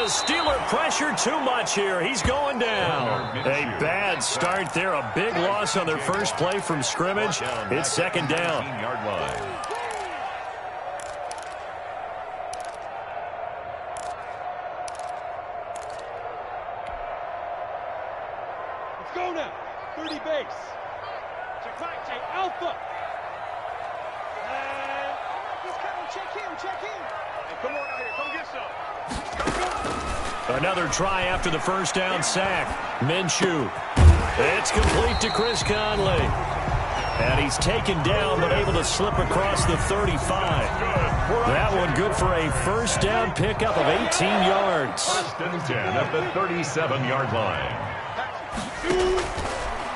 Steeler pressure too much here. He's going down. A bad start there. A big loss on their first play from scrimmage. It's second down. Yard line. Let's go now. 30 base. Check back, J Alpha. And he's coming. Check in. Hey, come on out here. Come get some. Another try after the first down sack. Minshew. It's complete to Chris Conley. And he's taken down but able to slip across the 35. That one good for a first down pickup of 18 yards. First and 10 at the 37-yard line.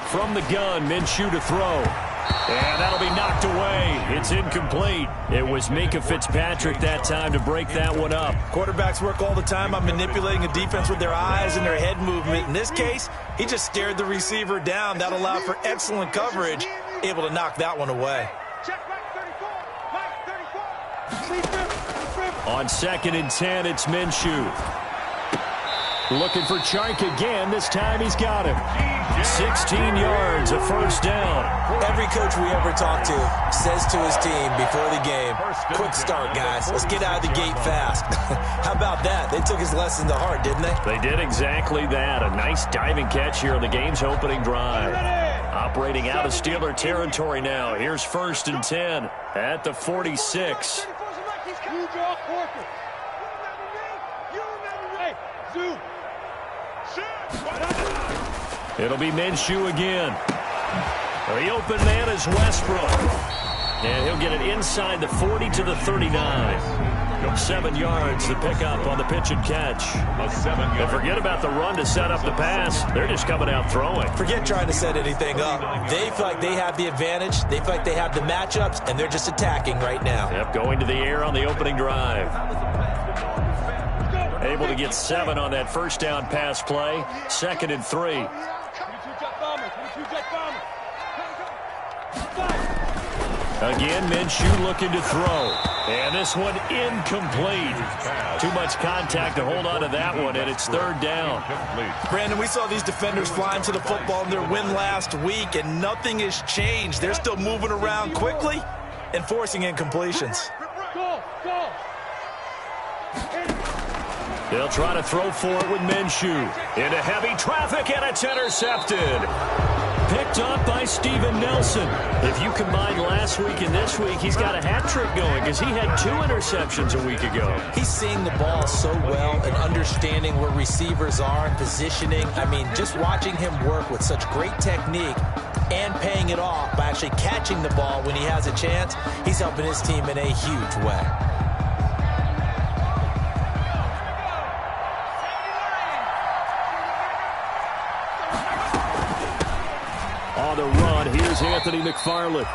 From the gun, Minshew to throw. And that'll be knocked away. It's incomplete. It was Minka Fitzpatrick that time to break that one up. Quarterbacks work all the time on manipulating a defense with their eyes and their head movement. In this case, he just stared the receiver down. That allowed for excellent coverage, able to knock that one away. On 2nd and 10, it's Minshew. Looking for Chark again. This time he's got him. 16 yards, a first down. Every coach we ever talk to says to his team before the game, quick start, guys. Let's get out of the gate fast. How about that? They took his lesson to heart, didn't they? They did exactly that. A nice diving catch here on the game's opening drive. Operating out of Steeler territory now. Here's 1st and 10 at the 46. It'll be Minshew again. The open man is Westbrook. And he'll get it inside the 40 to the 39. 7 yards to pick up on the pitch and catch. And forget about the run to set up the pass. They're just coming out throwing. Forget trying to set anything up. They feel like they have the advantage. They feel like they have the matchups, and they're just attacking right now. Yep, going to the air on the opening drive. Able to get 7 on that first down pass play. 2nd and 3. Again, Minshew looking to throw. And this one incomplete. Too much contact to hold on to that one, and it's 3rd down. Brandon, we saw these defenders flying to the football in their win last week, and nothing has changed. They're still moving around quickly and forcing incompletions. They'll try to throw for it with Minshew. Into heavy traffic, and it's intercepted. Picked up by Steven Nelson. If you combine last week and this week, he's got a hat trick going because he had 2 interceptions a week ago. He's seeing the ball so well and understanding where receivers are and positioning. I mean, just watching him work with such great technique and paying it off by actually catching the ball when he has a chance, he's helping his team in a huge way. On the run, here's Anthony McFarland.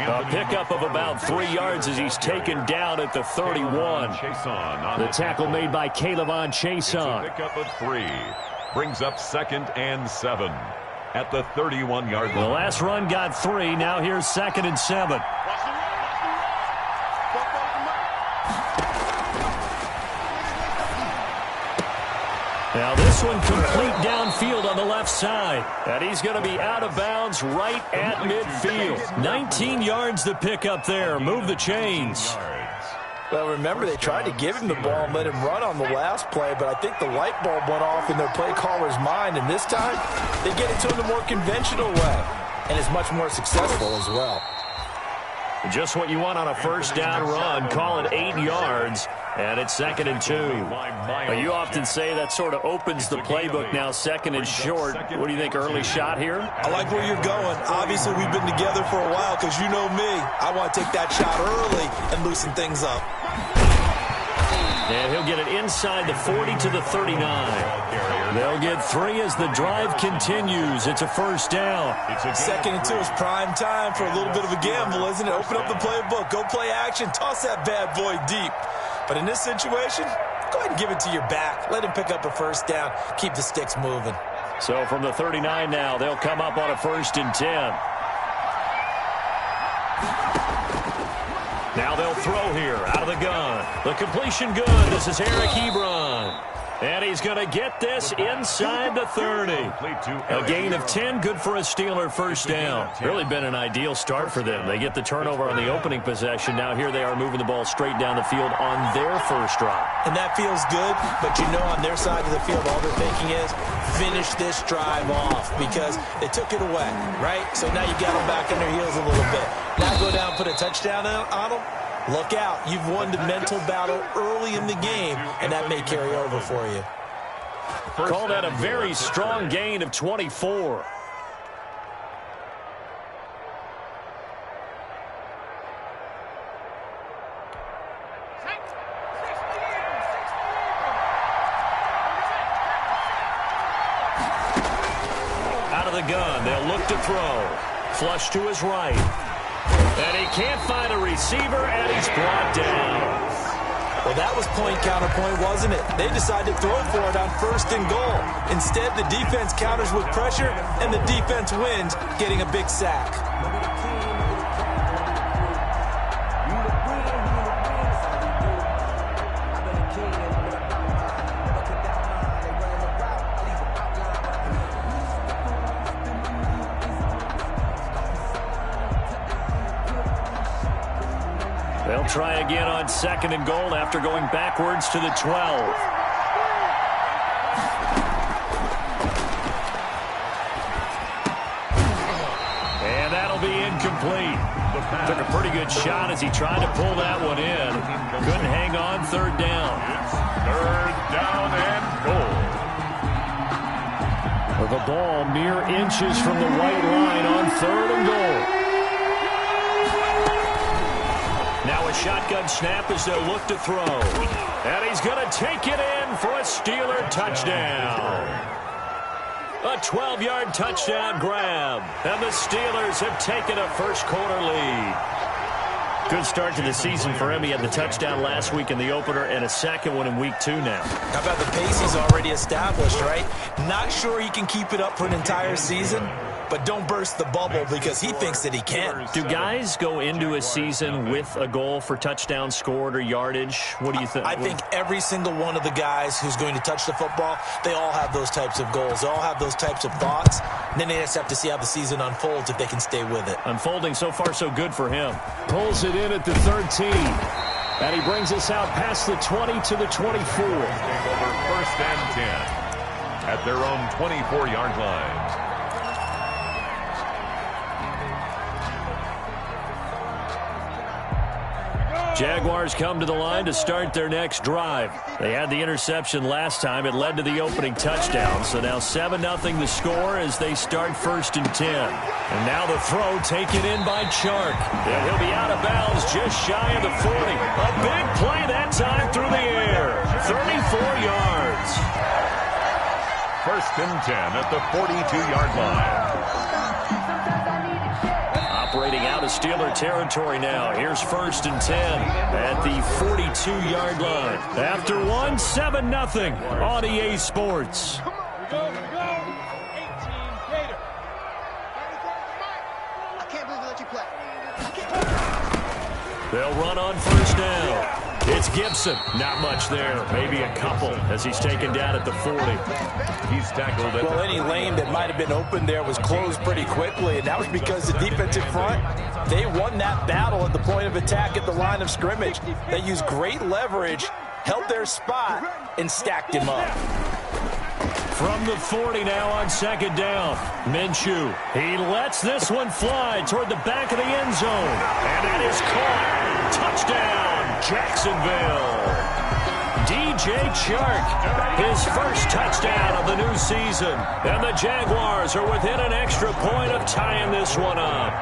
A pickup of about 3 yards as he's taken down at the 31. The tackle made by Calebon Chason. Pickup of 3 brings up 2nd and 7 at the 31-yard line. The last run got 3. Now here's 2nd and 7. Now this one complete downfield on the left side. And he's going to be out of bounds right at midfield. 19 yards to pick up there. Move the chains. Well, remember, they tried to give him the ball and let him run on the last play, but I think the light bulb went off in their play caller's mind, and this time they get it to him the more conventional way, and is much more successful as well. Just what you want on a first down run. Call it 8 yards, and it's 2nd and 2. You often say that sort of opens the playbook now, 2nd and short. What do you think, early shot here? I like where you're going. Obviously, we've been together for a while because you know me. I want to take that shot early and loosen things up. And he'll get it inside the 40 to the 39. They'll get 3 as the drive continues. It's a first down. 2nd and 2 is prime time for a little bit of a gamble, isn't it? Open up the playbook. Go play action. Toss that bad boy deep. But in this situation, go ahead and give it to your back. Let him pick up a first down. Keep the sticks moving. So from the 39 now, they'll come up on a 1st and 10. Now they'll throw here out of the gun. The completion good. This is Eric Ebron. And he's going to get this inside the 30. A gain of 10, good for a Steeler first down. Really been an ideal start for them. They get the turnover on the opening possession. Now here they are moving the ball straight down the field on their first drive. And that feels good, but you know on their side of the field, all they're thinking is finish this drive off because they took it away, right? So now you got them back on their heels a little bit. Now go down, put a touchdown on them. Look out. You've won the mental battle early in the game, and that may carry over for you. Call that a very strong gain of 24. Out of the gun, they'll look to throw. Flush to his right. And he can't find a receiver, and he's brought down. Well, that was point counterpoint, wasn't it? They decided to throw for it on 1st and goal. Instead, the defense counters with pressure, and the defense wins, getting a big sack. They'll try again on 2nd and goal after going backwards to the 12. And that'll be incomplete. Took a pretty good shot as he tried to pull that one in. Couldn't hang on 3rd down. It's 3rd down and goal. The ball mere inches from the white line on 3rd and goal. Now a shotgun snap as they'll look to throw. And he's going to take it in for a Steeler touchdown. A 12-yard touchdown grab. And the Steelers have taken a first-quarter lead. Good start to the season for him. He had the touchdown last week in the opener and a second one in week 2 now. How about the pace he's already established, right? Not sure he can keep it up for an entire season, but don't burst the bubble because he thinks that he can. Do guys go into a season with a goal for touchdown scored or yardage? What do you think? I think every single one of the guys who's going to touch the football, they all have those types of goals. They all have those types of thoughts. And then they just have to see how the season unfolds if they can stay with it. Unfolding so far so good for him. Pulls it in at the 13. And he brings us out past the 20 to the 24. Over 1st and 10 at their own 24-yard line. Jaguars come to the line to start their next drive. They had the interception last time. It led to the opening touchdown. So now 7-0 the score as they start 1st and 10. And now the throw taken in by Chark. And he'll be out of bounds just shy of the 40. A big play that time through the air. 34 yards. 1st and 10 at the 42-yard line. Operating out of Steeler territory now. Here's 1st and 10 at the 42-yard line. After one, 7-0 on EA Sports. Here we go. 18 Gator. I can't believe they let you play. They'll run on 1st down. It's Gibson. Not much there. Maybe a couple as he's taken down at the 40. He's tackled at Well, any lane that might have been open there was closed pretty quickly, and that was because the defensive front, they won that battle at the point of attack at the line of scrimmage. They used great leverage, held their spot, and stacked him up. From the 40 now on 2nd down. Minshew. He lets this one fly toward the back of the end zone. And that is caught. Touchdown, Jacksonville. DJ Chark, his first touchdown of the new season. And the Jaguars are within an extra point of tying this one up.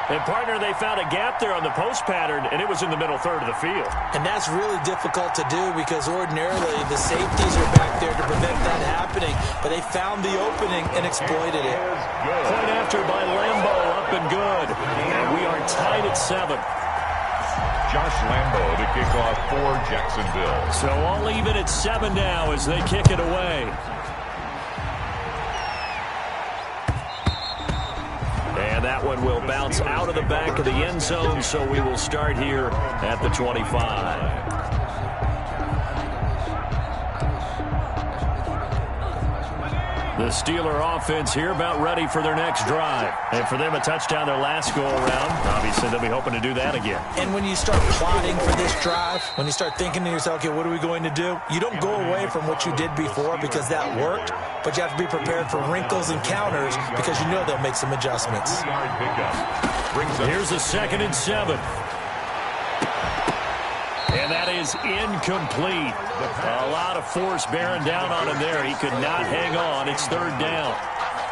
And, partner, they found a gap there on the post pattern, and it was in the middle 3rd of the field. And that's really difficult to do because ordinarily the safeties are back there to prevent that happening. But they found the opening and exploited it. Point after by Lambo, up and good. And we are tied at 7. Josh Lambo to kick off for Jacksonville. So all even at 7 now as they kick it away. And that one will bounce out of the back of the end zone, so we will start here at the 25. The Steeler offense here about ready for their next drive. And for them, a touchdown their last go-around. Obviously, they'll be hoping to do that again. And when you start plotting for this drive, when you start thinking to yourself, okay, what are we going to do? You don't go away from what you did before because that worked, but you have to be prepared for wrinkles and counters because you know they'll make some adjustments. Here's a 2nd and 7. And that is incomplete. A lot of force bearing down on him there. He could not hang on. It's 3rd down.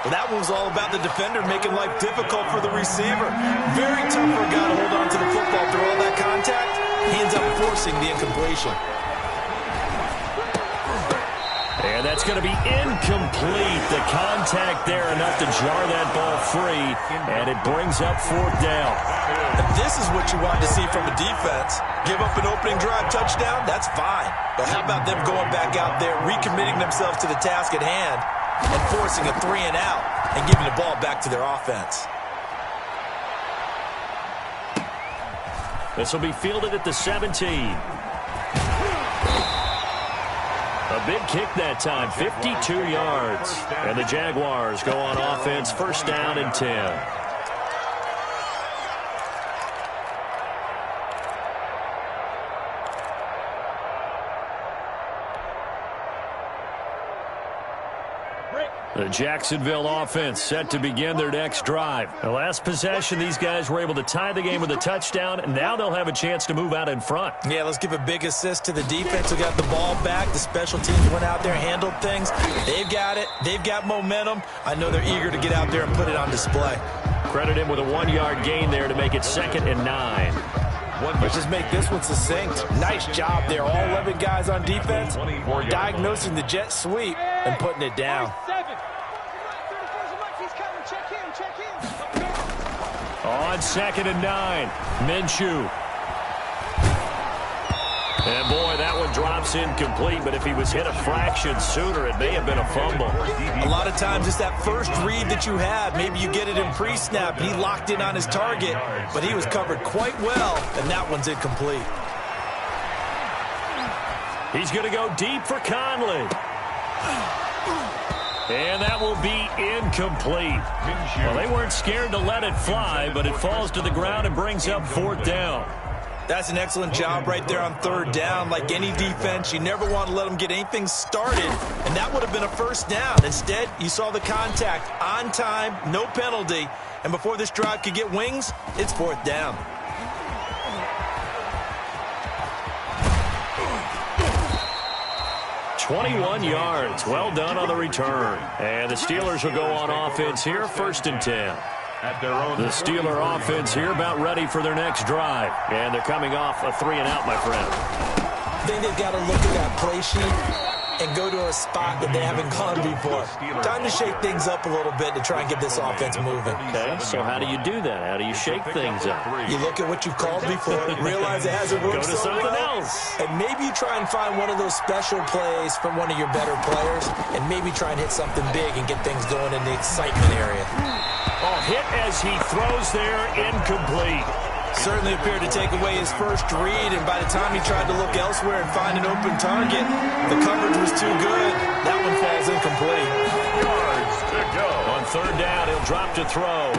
Well, that one was all about the defender making life difficult for the receiver. Very tough for a guy to hold on to the football through all that contact. He ends up forcing the incompletion. And that's going to be incomplete. The contact there enough to jar that ball free. And it brings up 4th down. And this is what you want to see from a defense. Give up an opening drive touchdown, that's fine. But how about them going back out there, recommitting themselves to the task at hand, and forcing a 3-and-out and giving the ball back to their offense. This will be fielded at the 17. A big kick that time, 52 yards. And the Jaguars go on offense, 1st down and 10. The Jacksonville offense set to begin their next drive. The last possession, these guys were able to tie the game with a touchdown, and now they'll have a chance to move out in front. Yeah, let's give a big assist to the defense who got the ball back. The special teams went out there, handled things. They've got it. They've got momentum. I know they're eager to get out there and put it on display. Credit him with a 1-yard gain there to make it 2nd and 9. Let's just make this one succinct. Nice job there. All 11 guys on defense diagnosing the jet sweep and putting it down. On 2nd and 9, Minshew. And boy, that one drops incomplete, but if he was hit a fraction sooner, it may have been a fumble. A lot of times it's that first read that you have. Maybe you get it in pre-snap, and he locked in on his target, but he was covered quite well, and that one's incomplete. He's going to go deep for Conley. And that will be incomplete. Well, they weren't scared to let it fly, but it falls to the ground and brings up 4th down. That's an excellent job right there on 3rd down. Like any defense, you never want to let them get anything started, and that would have been a 1st down. Instead, you saw the contact on time, no penalty, and before this drive could get wings, it's 4th down. "21 yards. Well done on the return. And the Steelers will go on offense here, 1st and 10. The Steeler offense here about ready for their next drive. And they're coming off a 3-and-out, my friend. I think they've got to look at that play sheet and go to a spot that they haven't gone before. Time to shake things up a little bit to try and get this offense moving. Okay, so how do you do that? How do you shake things up? You look at what you've called before, realize it hasn't worked Go to so something well, else. and maybe you try and find one of those special plays from one of your better players, and maybe try and hit something big and get things going in the excitement area. Oh, hit as he throws there, incomplete. Certainly appeared to take away his first read, and by the time he tried to look elsewhere and find an open target, the coverage was too good. That one falls incomplete. Yards to go. On 3rd down, he'll drop to throw.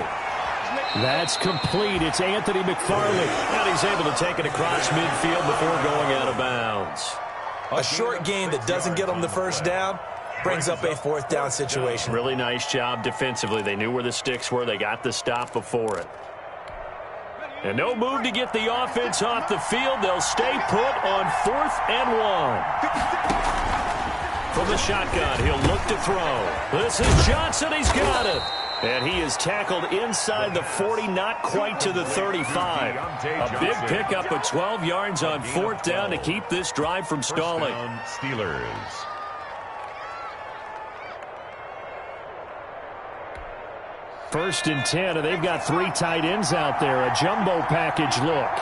That's complete. It's Anthony McFarland. And he's able to take it across midfield before going out of bounds. A short gain that doesn't get him the 1st down brings up a 4th down situation. Really nice job defensively. They knew where the sticks were. They got the stop before it. And no move to get the offense off the field. They'll stay put on 4th and 1. From the shotgun, he'll look to throw. This is Johnson. He's got it. And he is tackled inside the 40, not quite to the 35. A big pickup of 12 yards on 4th down to keep this drive from stalling. Steelers. First and 10, and they've got 3 tight ends out there. A jumbo package look.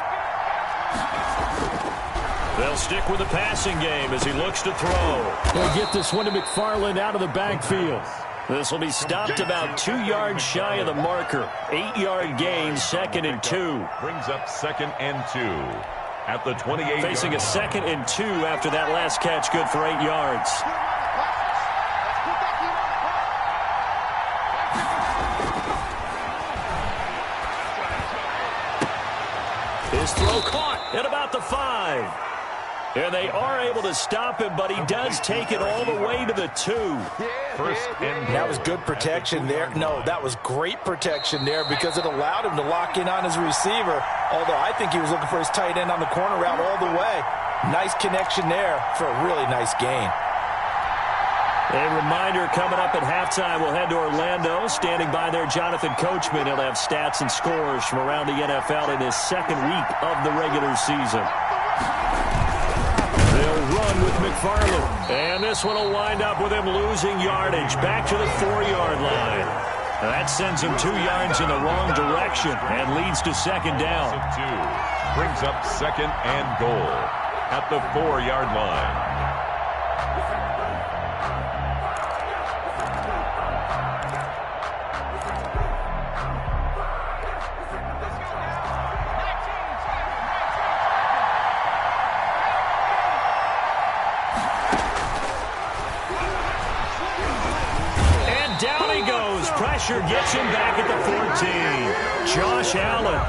They'll stick with the passing game as he looks to throw. They'll get this one to McFarland out of the backfield. This will be stopped about 2 yards shy of the marker. 8-yard gain, 2nd and 2. Brings up 2nd and 2 at the 28. Facing a 2nd and 2 after that last catch, good for 8 yards. His throw caught at about the 5. And they are able to stop him, but he does take it all the way to the 2. First and that was good protection there. No, that was great protection there because it allowed him to lock in on his receiver, although I think he was looking for his tight end on the corner route all the way. Nice connection there for a really nice gain. A reminder coming up at halftime, we'll head to Orlando. Standing by there, Jonathan Coachman. He'll have stats and scores from around the NFL in his second week of the regular season. They'll run with McFarland. And this one will wind up with him losing yardage back to the 4-yard line. Now that sends him 2 yards in the wrong direction and leads to second down. Brings up second and goal at the 4-yard line. Pressure gets him back at the 14. Josh Allen.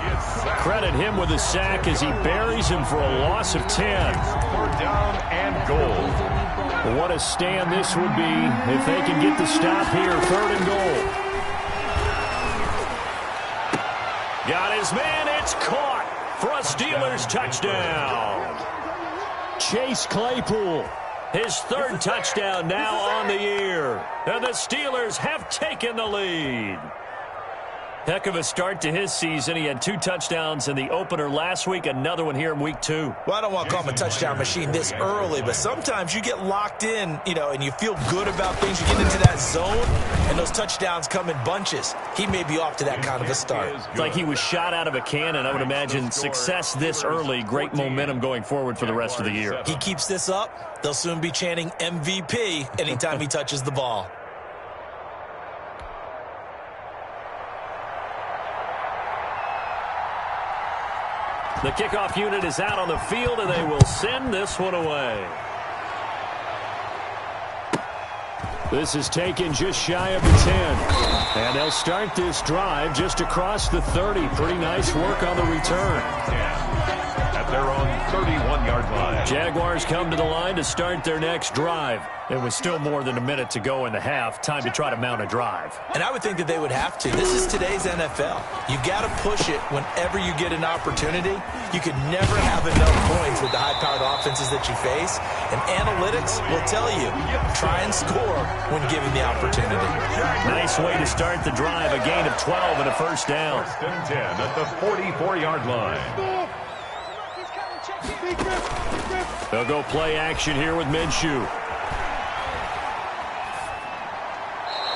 Credit him with a sack as he buries him for a loss of 10. Down and goal. What a stand this would be if they can get the stop here. 3rd and goal. Got his man. It's caught for a Steelers touchdown. Chase Claypool. His 3rd touchdown now on the year. And the Steelers have taken the lead. Heck of a start to his season. He had 2 touchdowns in the opener last week, another one here in week 2. Well, I don't want to call him a touchdown machine this early, but sometimes you get locked in, and you feel good about things. You get into that zone, and those touchdowns come in bunches. He may be off to that kind of a start. It's like he was shot out of a cannon. I would imagine success this early, great momentum going forward for the rest of the year. He keeps this up, they'll soon be chanting MVP anytime he touches the ball. The kickoff unit is out on the field, and they will send this one away. This is taken just shy of the 10. And they'll start this drive just across the 30. Pretty nice work on the return. At their own 31-yard line. Jaguars come to the line to start their next drive. It was still more than a minute to go in the half. Time to try to mount a drive. And I would think that they would have to. This is today's NFL. You got to push it whenever you get an opportunity. You could never have enough points with the high-powered offenses that you face. And analytics will tell you, try and score when given the opportunity. Nice way to start the drive. A gain of 12 and a first down. First and 10 at the 44-yard line. They'll go play action here with Minshew.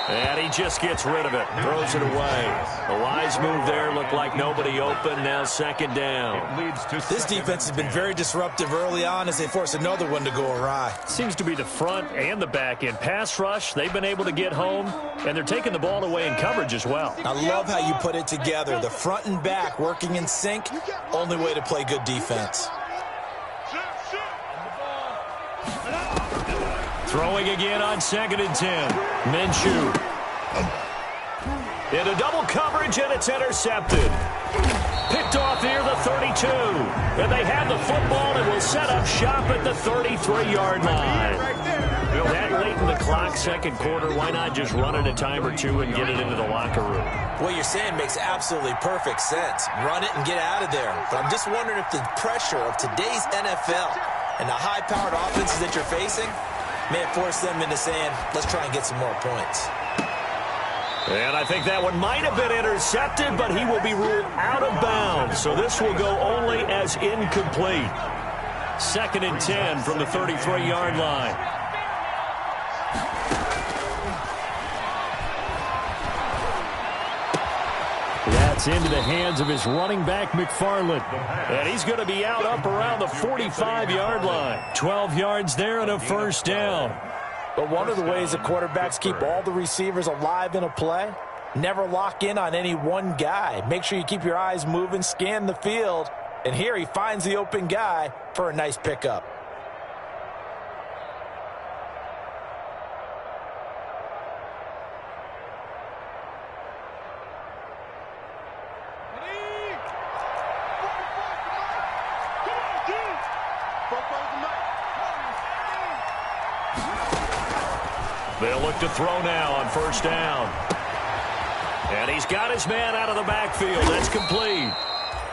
And he just gets rid of it. Throws it away. A wise move there. Looked like nobody open. Now second down. This defense has been very disruptive early on as they force another one to go awry. Seems to be the front and the back end. Pass rush, they've been able to get home. And they're taking the ball away in coverage as well. I love how you put it together. The front and back working in sync. Only way to play good defense. Throwing again on 2nd and 10. Minshew. Into double coverage, and it's intercepted. Picked off near the 32. And they have the football and will set up shop at the 33-yard line. That late in the clock, second quarter, why not just run it a time or two and get it into the locker room? What you're saying makes absolutely perfect sense. Run it and get out of there. But I'm just wondering if the pressure of today's NFL and the high-powered offenses that you're facing may have forced them into saying, let's try and get some more points. And I think that one might have been intercepted, but he will be ruled out of bounds. So this will go only as incomplete. 2nd and 10 from the 33-yard line. That's into the hands of his running back, McFarland. And he's going to be out up around the 45-yard line. 12 yards there and a first down. But one of the ways that quarterbacks keep all the receivers alive in a play, never lock in on any one guy. Make sure you keep your eyes moving, scan the field. And here he finds the open guy for a nice pickup. They'll look to throw now on first down. And he's got his man out of the backfield. That's complete.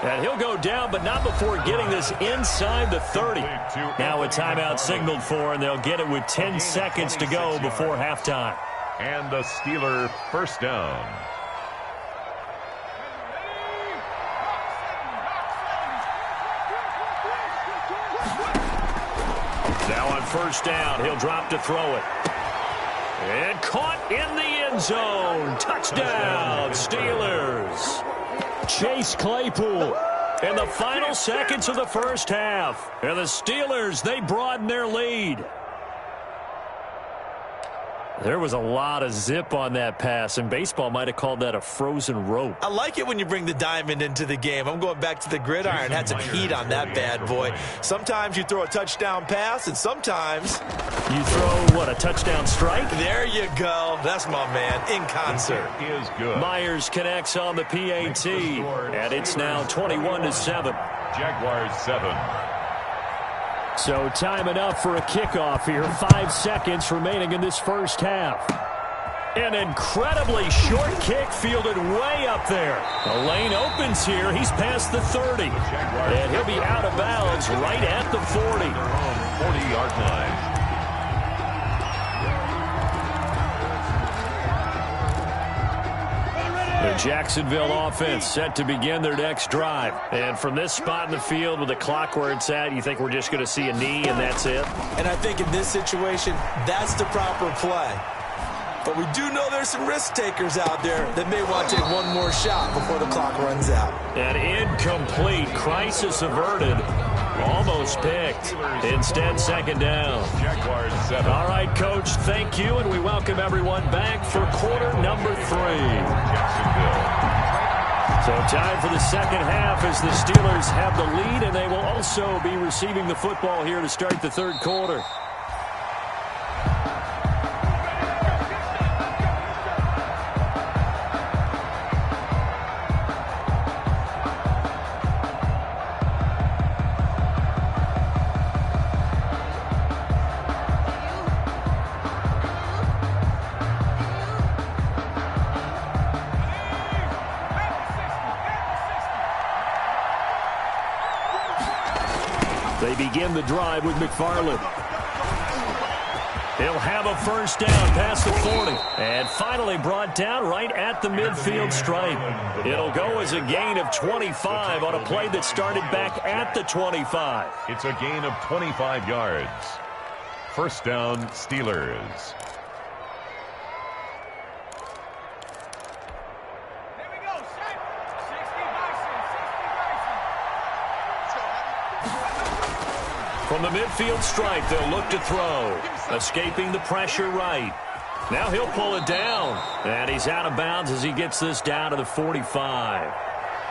And he'll go down, but not before getting this inside the 30. Now a timeout signaled for, and they'll get it with 10 seconds to go before halftime. And the Steeler first down. Now on first down, he'll drop to throw it. And caught in the end zone. Touchdown, Steelers. Chase Claypool in the final seconds of the first half. And the Steelers, they broaden their lead. There was a lot of zip on that pass, and baseball might have called that a frozen rope. I like it when you bring the diamond into the game. I'm going back to the gridiron. Had some heat on that bad boy. Sometimes you throw a touchdown pass, and sometimes you throw, what, a touchdown strike? There you go. That's my man, in concert. Is good. Myers connects on the PAT, and it's now 21-7. Jaguars 7. So time enough for a kickoff here. 5 seconds remaining in this first half. An incredibly short kick fielded way up there. The lane opens here. He's past the 30. And he'll be out of bounds right at the 40. 40-yard line. The Jacksonville offense set to begin their next drive. And from this spot in the field with the clock where it's at, you think we're just going to see a knee and that's it? And I think in this situation, that's the proper play. But we do know there's some risk takers out there that may want to take one more shot before the clock runs out. An incomplete, crisis averted. Almost picked. Instead, second down. Jaguars 7. All right, Coach, thank you, and we welcome everyone back for quarter number 3. So time for the second half as the Steelers have the lead, and they will also be receiving the football here to start the third quarter. They begin the drive with McFarland. He'll have a first down past the 40. And finally brought down right at the midfield stripe. It'll go as a gain of 25 on a play that started back at the 25. It's a gain of 25 yards. First down, Steelers. From the midfield stripe, they'll look to throw. Escaping the pressure right. Now he'll pull it down. And he's out of bounds as he gets this down to the 45.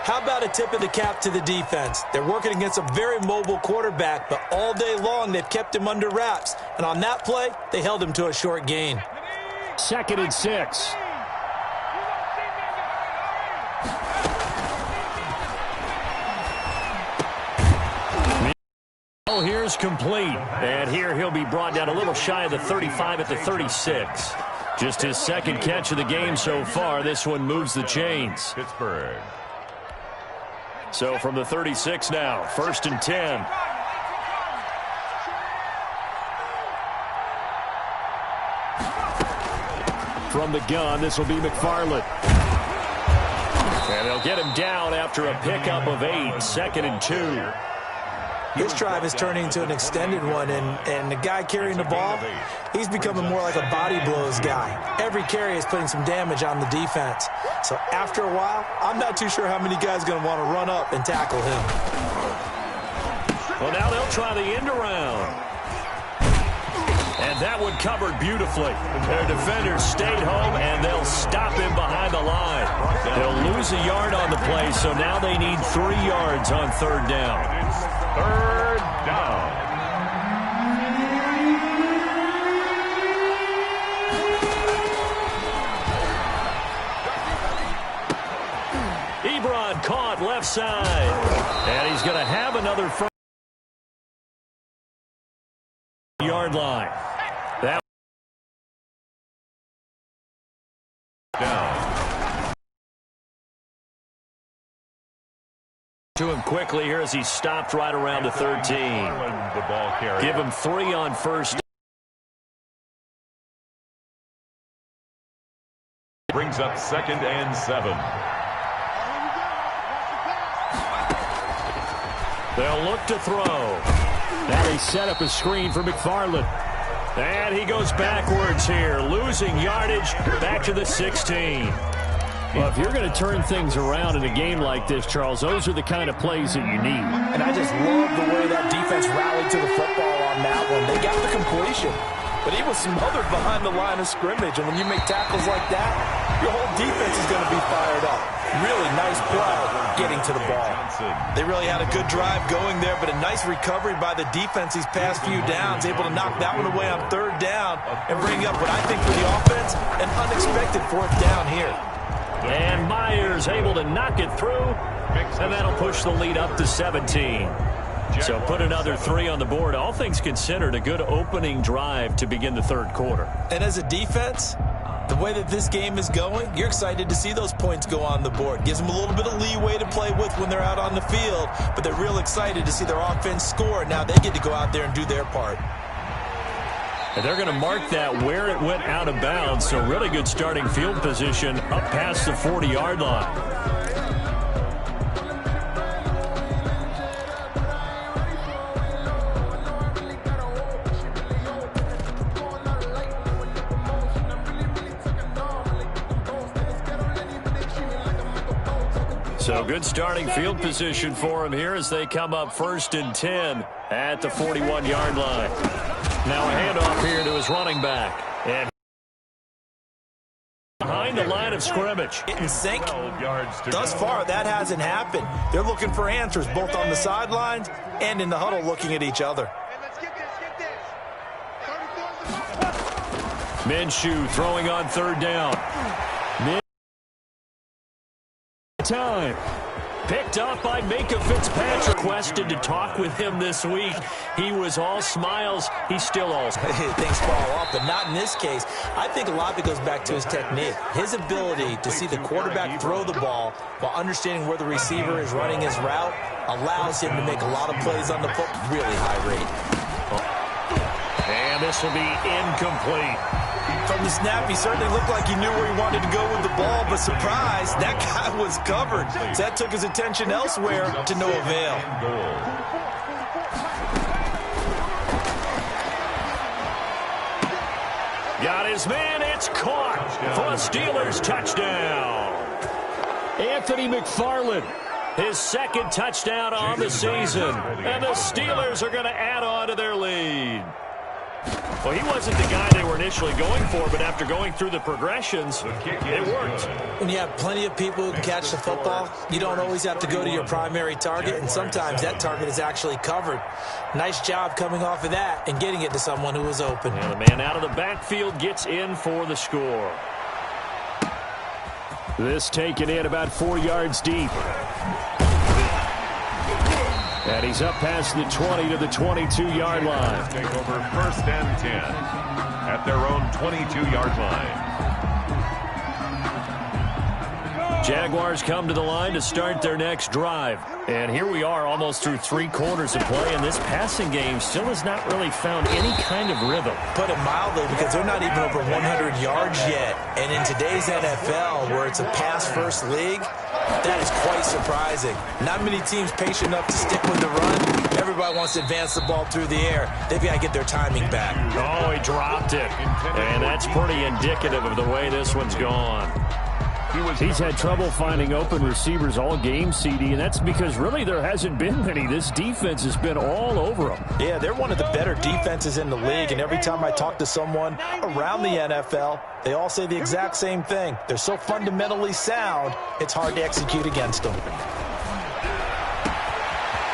How about a tip of the cap to the defense? They're working against a very mobile quarterback, but all day long they've kept him under wraps. And on that play, they held him to a short gain. 2nd and 6. Here's complete. And here he'll be brought down a little shy of the 35 at the 36. Just his second catch of the game so far. This one moves the chains. Pittsburgh. So from the 36 now, 1st and 10. From the gun, this will be McFarland. And they'll get him down after a pickup of 8. 2nd and 2. This drive is turning into an extended one, and the guy carrying the ball, he's becoming more like a body blows guy. Every carry is putting some damage on the defense. So after a while, I'm not too sure how many guys are going to want to run up and tackle him. Well, now they'll try the end around. And that one covered beautifully. Their defenders stayed home, and they'll stop him behind the line. They'll lose a yard on the play, so now they need 3 yards on 3rd down. 3rd down. Ebron caught left side. And he's going to have another 1st yard line. To him quickly here as he stopped right around the 13. The ball carrier. Give him 3 on first. Brings up 2nd and 7. They'll look to throw. Now they set up a screen for McFarland. And he goes backwards here, losing yardage back to the 16. Well, if you're going to turn things around in a game like this, Charles, those are the kind of plays that you need. And I just love the way that defense rallied to the football on that one. They got the completion, but he was smothered behind the line of scrimmage. And when you make tackles like that, your whole defense is going to be fired up. Really nice play getting to the ball. They really had a good drive going there, but a nice recovery by the defense these past few downs, able to knock that one away on 3rd down and bring up what I think for the offense, an unexpected 4th down here. And Myers able to knock it through, and that'll push the lead up to 17. So put another 3 on the board. All things considered, a good opening drive to begin the 3rd quarter. And as a defense, the way that this game is going, you're excited to see those points go on the board. Gives them a little bit of leeway to play with when they're out on the field, but they're real excited to see their offense score. Now they get to go out there and do their part. And they're going to mark that where it went out of bounds, so really good starting field position up past the 40-yard line. So good starting field position for him here as they come up 1st and 10 at the 41-yard line. Now a handoff here to his running back. And behind the line of scrimmage. In sync. Thus far, that hasn't happened. They're looking for answers both on the sidelines and in the huddle looking at each other. Minshew throwing on 3rd down. Time. Picked up by Minka Fitzpatrick. Requested to talk with him this week. He was all smiles. He's still all smiles. Things fall off, but not in this case. I think a lot of it goes back to his technique. His ability to see the quarterback throw the ball while understanding where the receiver is running his route allows him to make a lot of plays on the foot. Really high rate. And this will be incomplete. From the snap, he certainly looked like he knew where he wanted to go with the ball, but surprise, that guy was covered. So that took his attention elsewhere to no avail. Got his man, it's caught for a Steelers touchdown. Anthony McFarland, his 2nd touchdown on the season, and the Steelers are going to add on to their lead. Well, he wasn't the guy they were initially going for, but after going through the progressions, it worked. When you have plenty of people who can catch the football, you don't always have to go to your primary target, and sometimes that target is actually covered. Nice job coming off of that and getting it to someone who was open. And the man out of the backfield gets in for the score. This taken in about 4 yards deep. And he's up past the 20 to the 22-yard line. Take over 1st and 10 at their own 22-yard line. Jaguars come to the line to start their next drive. And here we are almost through 3 quarters of play, and this passing game still has not really found any kind of rhythm. Put it mildly, because they're not even over 100 yards yet. And in today's NFL, where it's a pass-first league, that is quite surprising. Not many teams patient enough to stick with the run. Everybody wants to advance the ball through the air. They've got to get their timing back. Oh, he dropped it. And that's pretty indicative of the way this one's gone. He's had trouble finding open receivers all game, CD, and that's because really there hasn't been many. This defense has been all over them. Yeah, they're one of the better defenses in the league, and every time I talk to someone around the NFL, they all say the exact same thing. They're so fundamentally sound, it's hard to execute against them.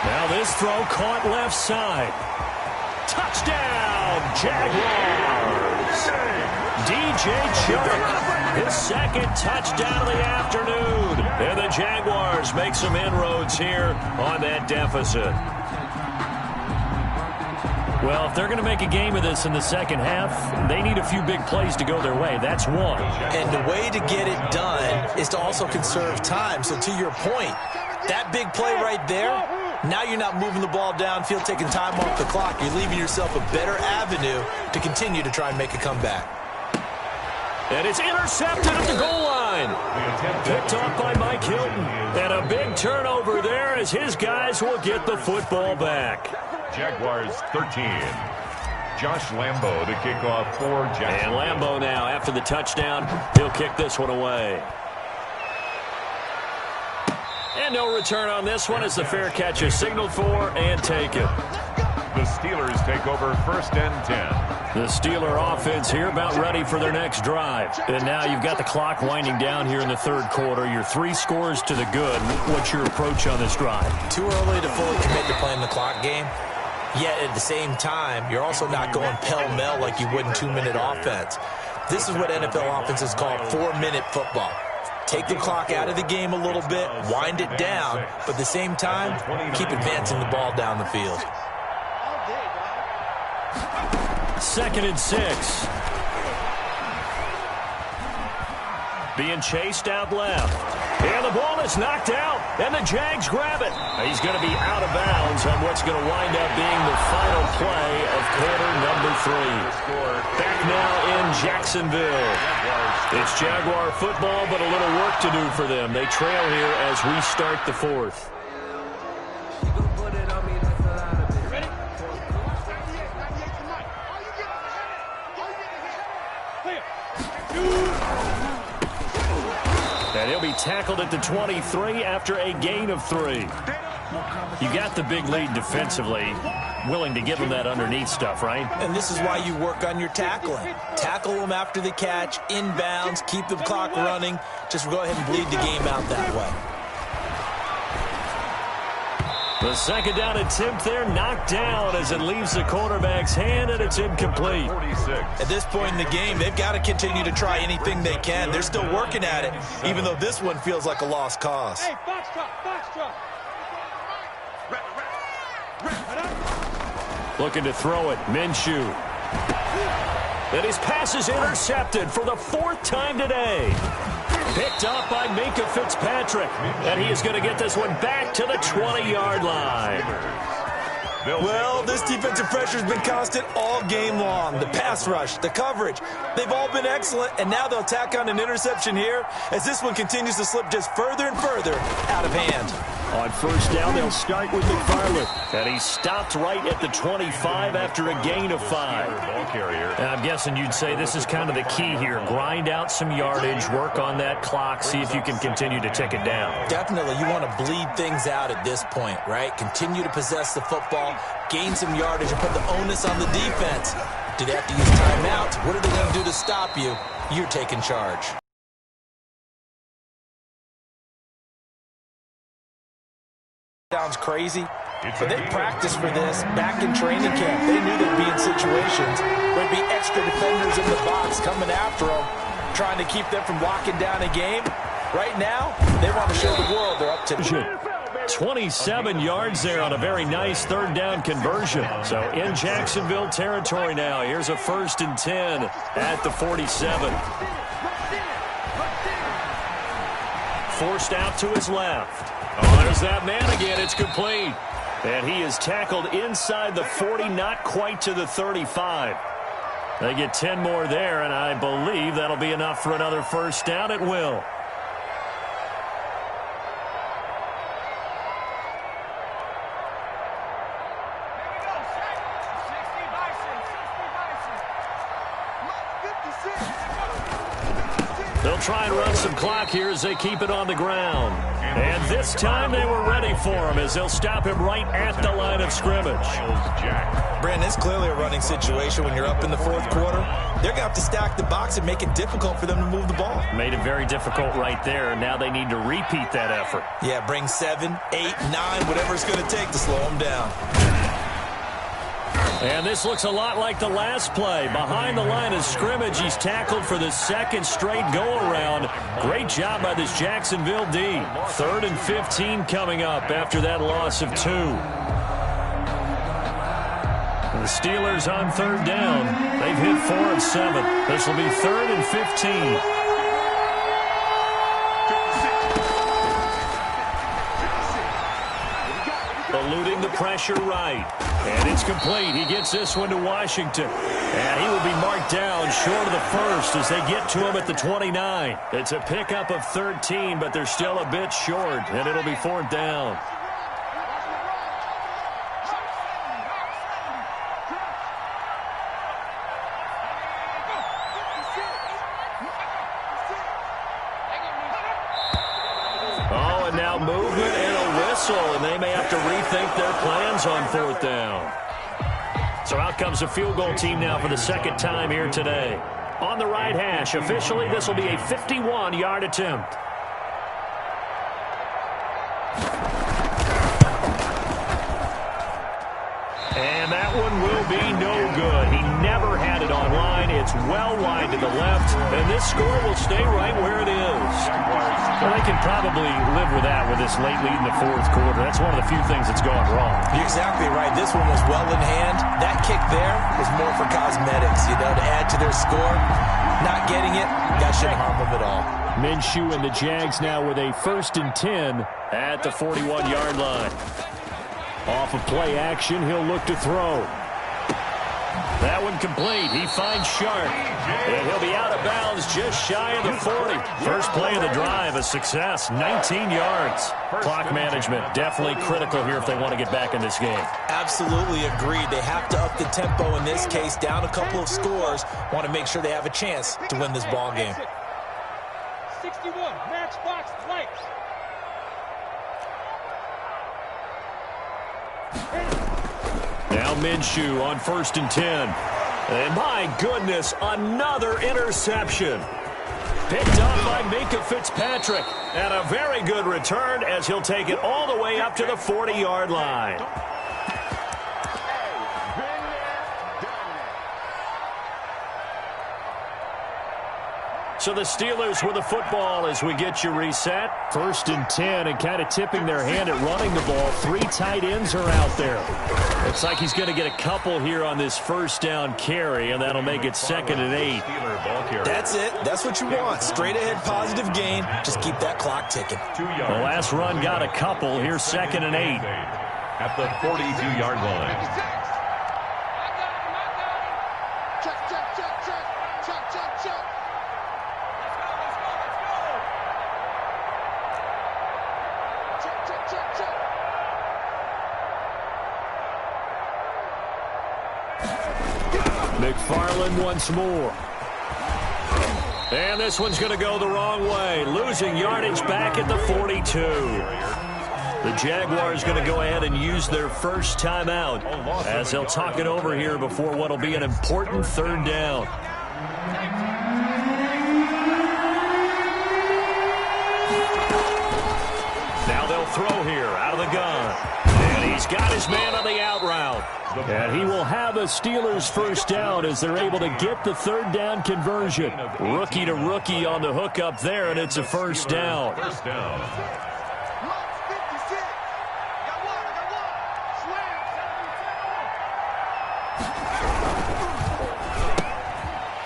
Now this throw caught left side. Touchdown, Jaguars! DJ Chark, his 2nd touchdown of the afternoon. And the Jaguars make some inroads here on that deficit. Well, if they're going to make a game of this in the second half, they need a few big plays to go their way. That's one. And the way to get it done is to also conserve time. So to your point, That big play right there, now you're not moving the ball downfield, taking time off the clock. You're leaving yourself a better avenue to continue to try and make a comeback. And it's intercepted at the goal line. Picked off by Mike Hilton. And a big turnover there as his guys will get the football back. Jaguars 13. Josh Lambo to kick off for Jacksonville. And Lambo now, after the touchdown, he'll kick this one away. And no return on this one as the fair catch is signaled for and taken. The Steelers take over 1st and 10. The Steeler offense here about ready for their next drive. And now you've got the clock winding down here in the third quarter. You're 3 scores to the good. What's your approach on this drive? Too early to fully commit to playing the clock game. Yet at the same time, you're also not going pell-mell like you would in 2-minute offense. This is what NFL offenses call 4-minute football. Take the clock out of the game a little bit, wind it down, but at the same time, keep advancing the ball down the field. 2nd and 6. Being chased out left. And the ball is knocked out, and the Jags grab it. He's going to be out of bounds on what's going to wind up being the final play of quarter number 3. Back now in Jacksonville. It's Jaguar football, but a little work to do for them. They trail here as we start the 4th. And he'll be tackled at the 23 after a gain of 3. You got the big lead defensively, willing to give them that underneath stuff, right? And this is why you work on your tackling. Tackle them after the catch, inbounds, keep the clock running. Just go ahead and bleed the game out that way. The 2nd down attempt there knocked down as it leaves the quarterback's hand, and it's incomplete. 46. At this point in the game, they've got to continue to try anything they can. They're still working at it, even though this one feels like a lost cause. Hey, box drop. Looking to throw it, Minshew. And his pass is intercepted for the 4th time today. Picked up by Minkah Fitzpatrick. And he is going to get this one back to the 20-yard line. Well, this defensive pressure has been constant all game long. The pass rush, the coverage, they've all been excellent, and now they'll tack on an interception here as this one continues to slip just further and further out of hand. On 1st down, they'll start with McFarland. And he stopped right at the 25 after a gain of 5. And I'm guessing you'd say this is kind of the key here. Grind out some yardage, work on that clock, see if you can continue to tick it down. Definitely, you want to bleed things out at this point, right? Continue to possess the football, gain some yardage, and put the onus on the defense. Do they have to use timeouts? What are they going to do to stop you? You're taking charge. Sounds crazy, but they practiced for this back in training camp. They knew they'd be in situations where there'd be extra defenders in the box coming after them, trying to keep them from locking down a game. Right now, they want to show the world they're up to 27 yards there on a very nice 3rd down conversion. So in Jacksonville territory now. Here's a 1st and 10 at the 47. Forced out to his left. Oh, there's that man again. It's complete. And he is tackled inside the 40, not quite to the 35. They get 10 more there, and I believe that'll be enough for another 1st down. It will. They'll try and run some clock here as they keep it on the ground. And this time they were ready for him as they'll stop him right at the line of scrimmage. Brandon, it's clearly a running situation when you're up in the 4th quarter. They're going to have to stack the box and make it difficult for them to move the ball. Made it very difficult right there. Now they need to repeat that effort. Yeah, bring 7, 8, 9, whatever it's going to take to slow them down. And this looks a lot like the last play. Behind the line of scrimmage, he's tackled for the 2nd straight go-around. Great job by this Jacksonville D. 3rd and 15 coming up after that loss of 2. The Steelers on 3rd down. They've hit 4 of 7. This will be 3rd and 15. eluding the pressure right. And it's complete. He gets this one to Washington. And he will be marked down short of the first as they get to him at the 29. It's a pickup of 13, but they're still a bit short, and it'll be 4th down. Oh, and now movement and a whistle, and they may have to rethink their plans on 4th down. So out comes a field goal team now for the second time here today. On the right hash, officially this will be a 51-yard attempt. And that one will be no good. He never had it on line. It's well wide to the left, and this score will stay right where it is. Well, they can probably live with that with this late lead in the 4th quarter. That's one of the few things that's gone wrong. You're exactly right. This one was well in hand. That kick there was more for cosmetics, to add to their score. Not getting it, that shouldn't harm them at all. Minshew and the Jags now with a 1st and 10 at the 41-yard line. Off of play action, he'll look to throw. That one complete. He finds Sharp. And he'll be out of bounds just shy of the 40. First play of the drive, a success, 19 yards. Clock management, definitely critical here if they want to get back in this game. Absolutely agreed. They have to up the tempo in this case, down a couple of scores. Want to make sure they have a chance to win this ball game. 61, matchbox lights. Now Minshew on 1st and 10. And my goodness, another interception. Picked up by Minka Fitzpatrick. And a very good return as he'll take it all the way up to the 40-yard line. So the Steelers with the football as we get you reset. 1st and 10, and kind of tipping their hand at running the ball. 3 tight ends are out there. Looks like he's going to get a couple here on this 1st down carry, and that'll make it 2nd and 8. That's it. That's what you want. Straight ahead positive gain. Just keep that clock ticking. The last run got a couple. Here's 2nd and 8. At the 42-yard line. McFarland once more. And this one's going to go the wrong way. Losing yardage back at the 42. The Jaguars going to go ahead and use their first timeout as they'll talk it over here before what will be an important 3rd down. Now they'll throw here out of the gun. And he's got his man on the out route. And he will have a Steelers 1st down as they're able to get the 3rd down conversion. Rookie to rookie on the hook up there, and it's a 1st down. First down.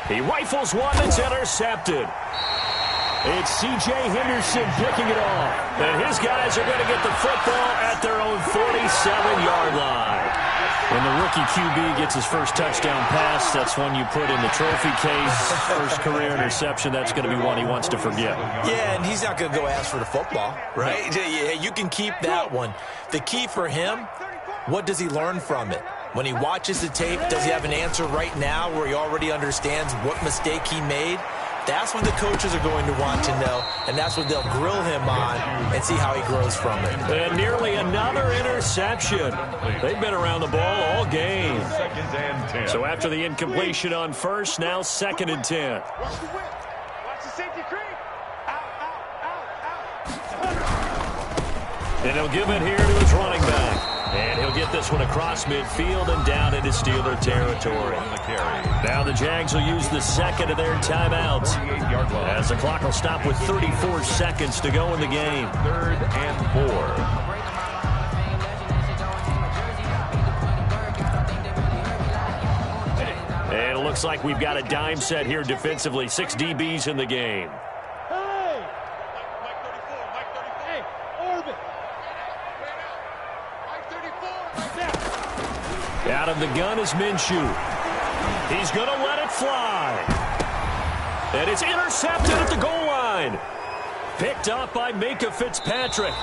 He rifles one that's intercepted. It's C.J. Henderson picking it off. And his guys are going to get the football at their own 47-yard line. When the rookie QB gets his first touchdown pass, that's one you put in the trophy case. First career interception, that's going to be one he wants to forget. Yeah, and he's not going to go ask for the football, right? Yeah, you can keep that one. The key for him, what does he learn from it? When he watches the tape, does he have an answer right now where he already understands what mistake he made? That's what the coaches are going to want to know, and that's what they'll grill him on and see how he grows from it. And nearly another interception. They've been around the ball all game. 2nd and 10. So after the incompletion on 1st, now 2nd and 10. Watch the whip. Watch the safety creep. Out. And he'll give it here to his running back. And he'll get this one across midfield and down into Steeler territory. Now the Jags will use the 2nd of their timeouts as the clock will stop with 34 seconds to go in the game. 3rd and 4. And it looks like we've got a dime set here defensively. 6 DBs in the game. Hey! Mike 34, Mike 34. Hey, Orbit. Mike 34. Out of the gun is Minshew. He's going to let it fly. And it's intercepted at the goal line. Picked up by Minka Fitzpatrick.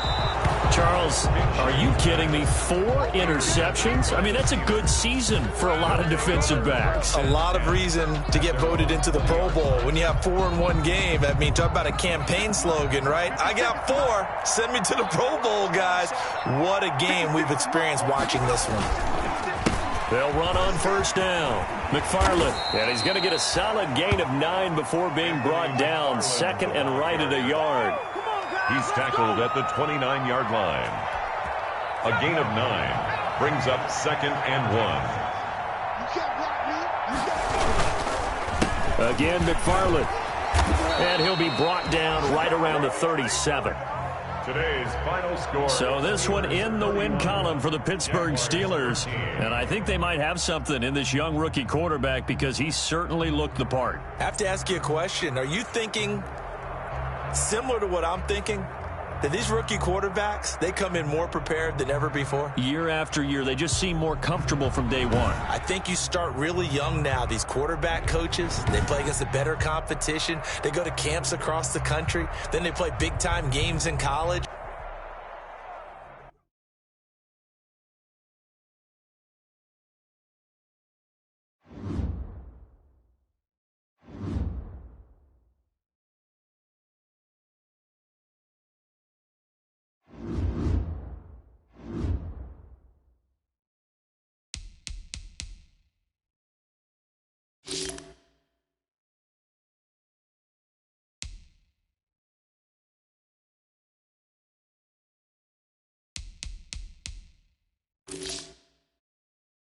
Charles, are you kidding me? 4 interceptions? I mean, that's a good season for a lot of defensive backs. A lot of reason to get voted into the Pro Bowl when you have 4 in one game. I mean, talk about a campaign slogan, right? I got 4. Send me to the Pro Bowl, guys. What a game we've experienced watching this one. They'll run on first down. McFarland, and he's going to get a solid gain of 9 before being brought down. 2nd and right at a yard. He's tackled at the 29-yard line. A gain of 9 brings up 2nd and 1. Again, McFarland. And he'll be brought down right around the 37. Today's final score. So this one in the win column for the Pittsburgh Steelers. And I think they might have something in this young rookie quarterback because he certainly looked the part. I have to ask you a question. Are you thinking similar to what I'm thinking? That these rookie quarterbacks, they come in more prepared than ever before? Year after year, they just seem more comfortable from day one. I think you start really young now. These quarterback coaches, they play against a better competition. They go to camps across the country. Then they play big-time games in college.